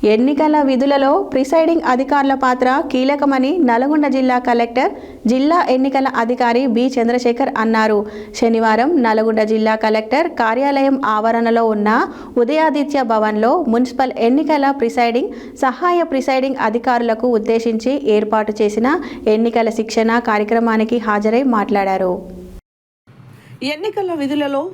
ఎన్నికల విధులలో ప్రిసైడింగ్ అధికారుల పాత్ర కీలకమని నల్గొండ జిల్లా కలెక్టర్, జిల్లా ఎన్నికల అధికారి బి చంద్రశేఖర్ అన్నారు. శనివారం నల్గొండ జిల్లా కలెక్టర్ కార్యాలయం ఆవరణలో ఉన్న ఉదయాదిత్య భవన్లో మున్సిపల్ ఎన్నికల ప్రిసైడింగ్, సహాయ ప్రిసైడింగ్ అధికారులకు ఉద్దేశించి ఏర్పాటు చేసిన ఎన్నికల శిక్షణ కార్యక్రమానికి హాజరై మాట్లాడారు. ఎన్నికల విధులలో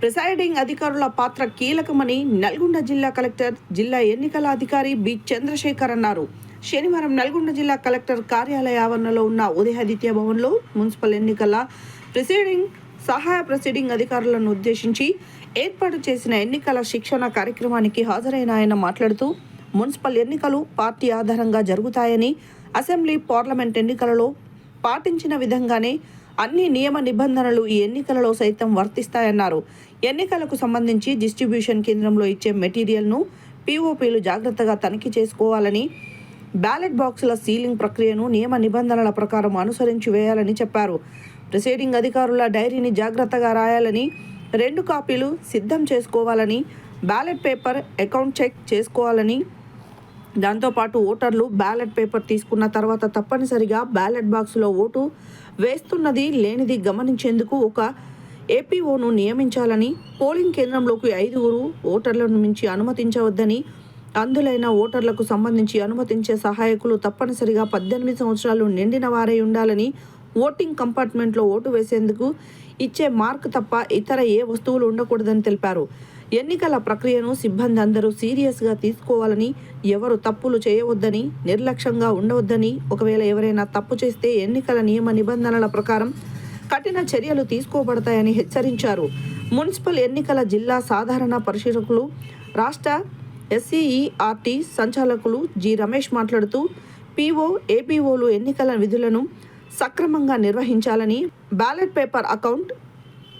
ప్రిసైడింగ్ అధికారుల పాత్ర కీలకమని నల్గొండ జిల్లా కలెక్టర్, జిల్లా ఎన్నికల అధికారి బి చంద్రశేఖర్ అన్నారు. శనివారం నల్గొండ జిల్లా కలెక్టర్ కార్యాలయ ఆవరణలో ఉన్న ఉదయాదిత్య భవన్లో మున్సిపల్ ఎన్నికల ప్రిసైడింగ్, సహాయ ప్రిసైడింగ్ అధికారులను ఉద్దేశించి ఏర్పాటు చేసిన ఎన్నికల శిక్షణ కార్యక్రమానికి హాజరైన ఆయన మాట్లాడుతూ, మున్సిపల్ ఎన్నికలు పార్టీ ఆధారంగా జరుగుతాయని, అసెంబ్లీ, పార్లమెంట్ ఎన్నికలలో పాటించిన విధంగానే అన్ని నియమ నిబంధనలు ఈ ఎన్నికలలో సైతం వర్తిస్తాయన్నారు. ఎన్నికలకు సంబంధించి డిస్ట్రిబ్యూషన్ కేంద్రంలో ఇచ్చే మెటీరియల్ను పీఓపీలు జాగ్రత్తగా తనిఖీ చేసుకోవాలని, బ్యాలెట్ బాక్సుల సీలింగ్ ప్రక్రియను నియమ నిబంధనల ప్రకారం అనుసరించి వేయాలని చెప్పారు. ప్రిసైడింగ్ అధికారుల డైరీని జాగ్రత్తగా రాయాలని, 2 కాపీలు సిద్ధం చేసుకోవాలని, బ్యాలెట్ పేపర్ అకౌంట్ చెక్ చేసుకోవాలని, దాంతోపాటు ఓటర్లు బ్యాలెట్ పేపర్ తీసుకున్న తర్వాత తప్పనిసరిగా బ్యాలెట్ బాక్సులో ఓటు వేస్తున్నది లేనిది గమనించేందుకు ఒక ఏపీఓను నియమించాలని, పోలింగ్ కేంద్రంలోకి 5 ఓటర్లను మించి అనుమతించవద్దని, అందులైన ఓటర్లకు సంబంధించి అనుమతించే సహాయకులు తప్పనిసరిగా 18 సంవత్సరాలు నిండిన వారై ఉండాలని, ఓటింగ్ కంపార్ట్మెంట్లో ఓటు వేసేందుకు ఇచ్చే మార్క్ తప్ప ఇతర ఏ వస్తువులు ఉండకూడదని తెలిపారు. ఎన్నికల ప్రక్రియను సిబ్బంది అందరూ సీరియస్గా తీసుకోవాలని, ఎవరు తప్పులు చేయవద్దని, నిర్లక్ష్యంగా ఉండవద్దని, ఒకవేళ ఎవరైనా తప్పు చేస్తే ఎన్నికల నియమ నిబంధనల ప్రకారం కఠిన చర్యలు తీసుకోబడతాయని హెచ్చరించారు. మున్సిపల్ ఎన్నికల జిల్లా సాధారణ పరిశీలకులు, రాష్ట్ర ఎస్సీఈఆర్టీ సంచాలకులు జి రమేష్ మాట్లాడుతూ, పీఓ, ఏపీఓలు ఎన్నికల విధులను సక్రమంగా నిర్వహించాలని, ballot paper, account,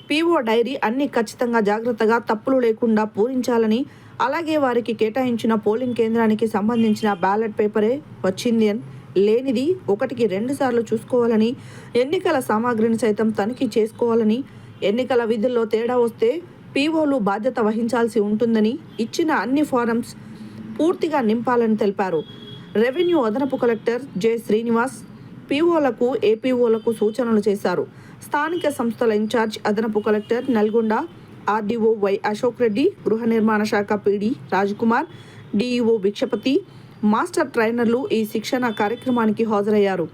PO diary అన్ని ఖచ్చితంగా జాగ్రత్తగా తప్పులు లేకుండా పూరించాలని, అలాగే వారికి కేటాయించిన పోలింగ్ కేంద్రానికి సంబంధించిన బ్యాలెట్ పేపరే వచ్చింది అని, లేనిది 1కి 2 సార్లు చూసుకోవాలని, ఎన్నికల సామాగ్రిని సైతం తనిఖీ చేసుకోవాలని, ఎన్నికల విధుల్లో తేడా వస్తే పీఓలు బాధ్యత వహించాల్సి ఉంటుందని, ఇచ్చిన అన్ని ఫారమ్స్ పూర్తిగా నింపాలని తెలిపారు. రెవెన్యూ అదనపు కలెక్టర్ జె శ్రీనివాస్ పీఓలకు, ఏపీఓలకు సూచనలు చేశారు. స్థానిక సంస్థల ఇన్ఛార్జ్ అదనపు collector Nalgonda RDO Y Ashok Reddy, గృహ నిర్మాణ శాఖ PD Rajkumar, DEO Bhikshapati, master ట్రైనర్లు ఈ శిక్షణ కార్యక్రమానికి హాజరయ్యారు.